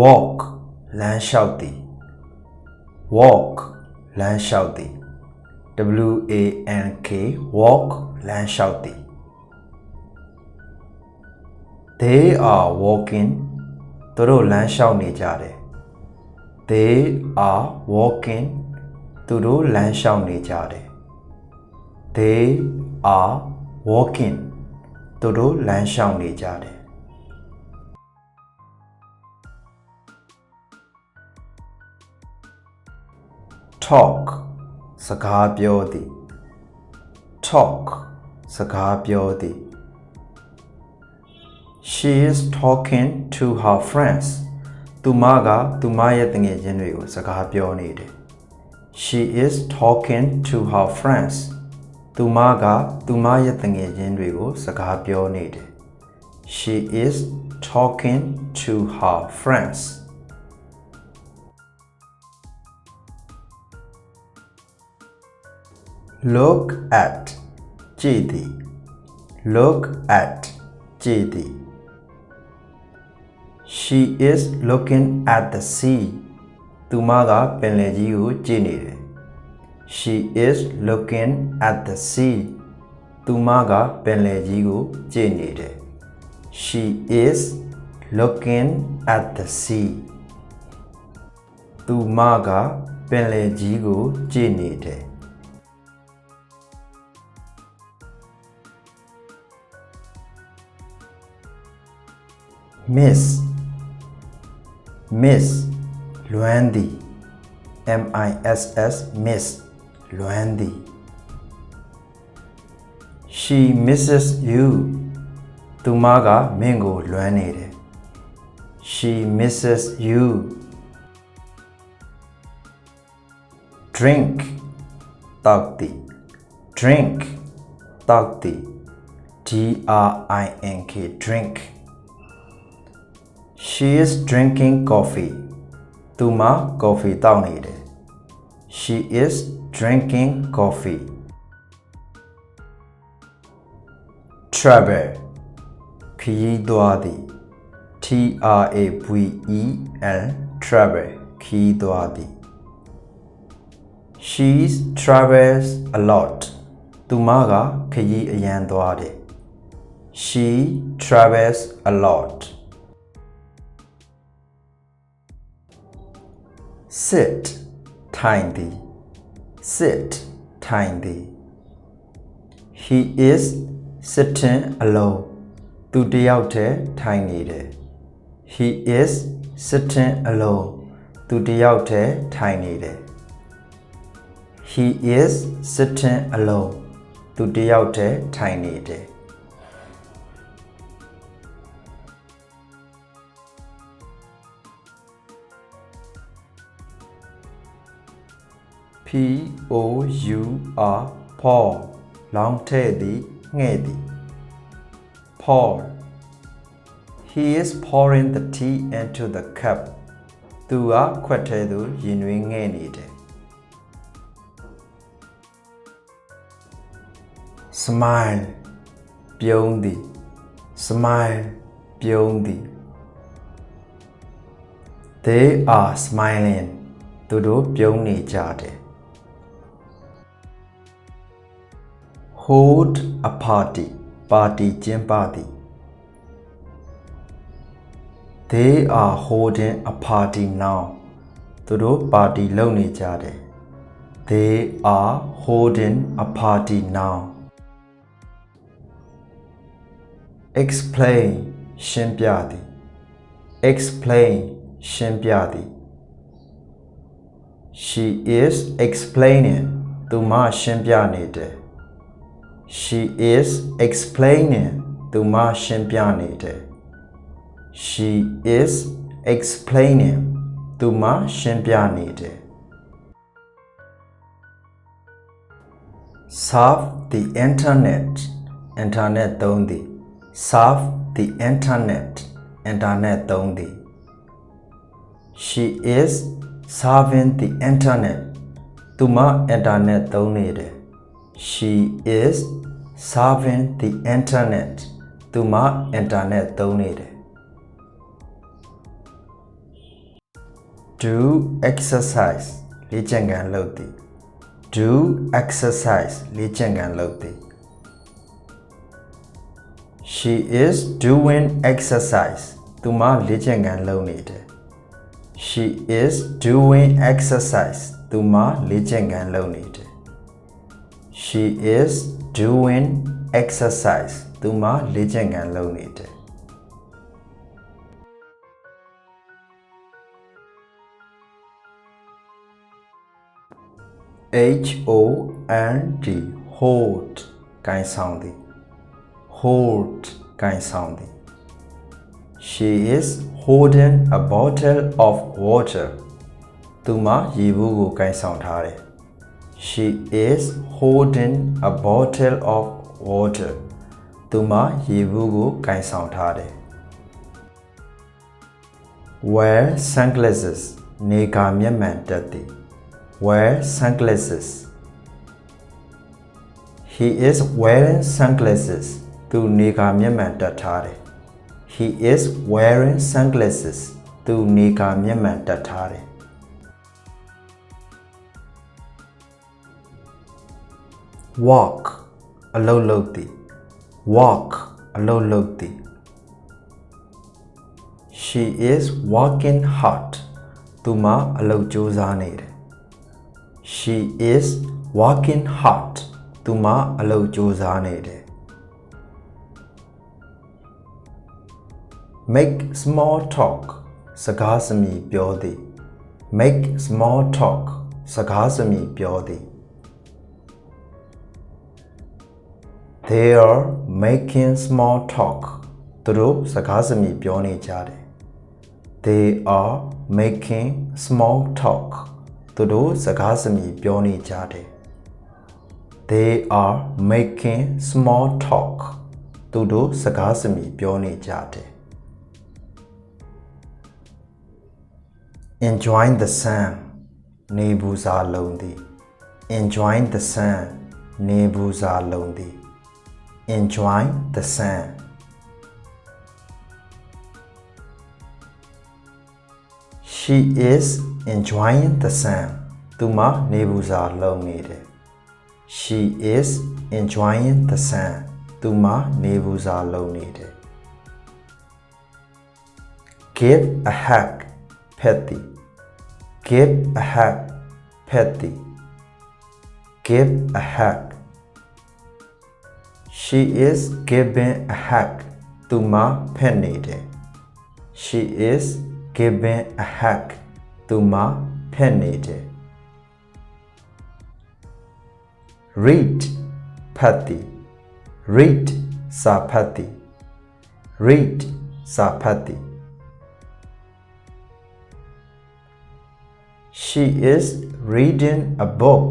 walk လမ်းလျှောက်သည် walk လမ်းလျှောက်သည် WANK walk လမ်းလျှောက်သည် They are walking သူတို့လမ်းလျှောက်နေကြတယ် They are walking သူတို့လမ်းလျှောက်နေကြတယ် They are walking သူတို့လမ်းလျှောက်နေကြတယ် talk စကားပြောသည် talk စကားပြောသည် She is talking to her friends သူမကသူမရဲ့တငယ်ချင်းတွေကိုစကားပြောနေတယ် She is talking to her friends သူမကသူမရဲ့တငယ်ချင်းတွေကိုစကားပြောနေတယ် She is talking to her friends Look at ကြည့်သည် Look at ကြည့်သည် She is looking at the sea သူမကပင်လယ်ကြီးကိုကြည့်နေတယ် She is looking at the sea သူမကပင်လယ်ကြီးကိုကြည့်နေတယ် She is looking at the sea သူမကပင်လယ်ကြီးကိုကြည့်နေတယ် Miss Miss လွမ်းသည် MISS Miss လွမ်းသည် She misses you သူမကမင်းကိုလွမ်းနေတယ် She misses you Drink တောက်သည် Drink တောက်သည် DRINK Drink She is drinking coffee သူမကော်ဖီတောက်နေတယ် She is drinking coffee Travel ခရီးသွားသည် TRAVEL Travel ခရီးသွားသည် She travels a lot သူမကခရီးအရမ်းသွားတယ် She travels a lot Sit ထိုင်သည် Sit ထိုင်သည် He is sitting alone သူတယောက်တည်းထိုင်နေတယ် He is sitting alone သူတယောက်တည်းထိုင်နေတယ် He is sitting alone သူတယောက်တည်းထိုင်နေတယ် Pour pour လောင်းထဲ့သည်ငှဲ့သည် Pour He is pouring the tea into the cup သူကခွက်ထဲသို့ရေနွေးငှဲ့နေတယ် Smile ပြုံးသည် Smile ပြုံးသည် They are smiling သူတို့ပြုံးနေကြတယ် Hold a party ပါတီကျင်းပသည် They are holding a party now သူတို့ပါတီလုပ်နေကြတယ် They are holding a party now Explain ရှင်းပြသည် Explain ရှင်းပြသည် She is explaining သူမရှင်းပြနေတယ် She is explaining သူမရှင်းပြနေတယ် She is explaining သူမရှင်းပြနေတယ် Surf the internet internet သုံးသည် Surf the internet internet သုံးသည် She is surfing the internet သူမ internet သုံးနေတယ် She is surfing the internet သူမ internet သုံးနေတယ် do exercise လေ့ကျင့်ခန်းလုပ်သည် do exercise လေ့ကျင့်ခန်းလုပ်သည် She is doing exercise သူမလေ့ကျင့်ခန်းလုပ်နေတယ် She is doing exercise သူမလေ့ကျင့်ခန်းလုပ်နေတယ် She is doing exercise သူမလေ့ကျင့်ခန်းလုပ်နေတယ် HOLD hold ကိုင်ဆောင်သည် hold ကိုင်ဆောင်သည် She is holding a bottle of water သူမရေဘူးကိုကိုင်ဆောင်ထားတယ် She is holding a bottle of water သူမရေဘူးကိုကိုင်ဆောင်ထားတယ် Wear sunglasses နေကမျက်မှန်တပ်သည် Wear sunglasses He is wearing sunglasses သူနေကမျက်မှန်တပ်ထားတယ် He is wearing sunglasses သူနေကမျက်မှန်တပ်ထားတယ် Walk အလုပ်လုပ်သည် Walk အလုပ်လုပ်သည် She is working hard သူမအလုပ်ကြိုးစားနေတယ် She is working hard သူမအလုပ်ကြိုးစားနေတယ် Make small talk စကားစမြည်ပြောသည် Make small talk စကားစမြည်ပြောသည် They are making small talk သူတို့စကားစမြည်ပြောနေကြတယ် They are making small talk သူတို့စကားစမြည်ပြောနေကြတယ် They are making small talk သူတို့စကားစမြည်ပြောနေကြတယ် Enjoy the sun နေဘူးစားလုံးသည် Enjoy the sun နေဘူးစားလုံးသည် Enjoy the sun She is enjoying the sun သူမနေဘူးစားလုံးနေတယ် She is enjoying the sun သူမနေဘူးစားလုံးနေတယ် Give a hug ဖက်သည် Give a hug ဖက်သည် Give a hug She is giving a hug သူမဖက်နေတယ် She is giving a hug သူမဖက်နေတယ် Read ဖတ်သည် Read စာဖတ်သည် Read စာဖတ်သည် She is reading a book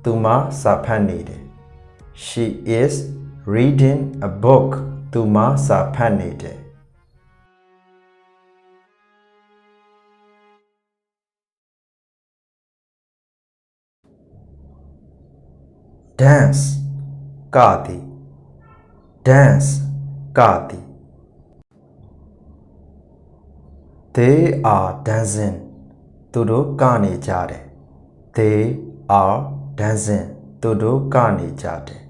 သူမစာဖတ်နေတယ် She is reading a book သူမစာဖတ်နေတယ် Dance ကသည် Dance ကသည် They are dancing သူတို့ကနေကြတယ် They are dancing သူတို့ကနေကြတယ်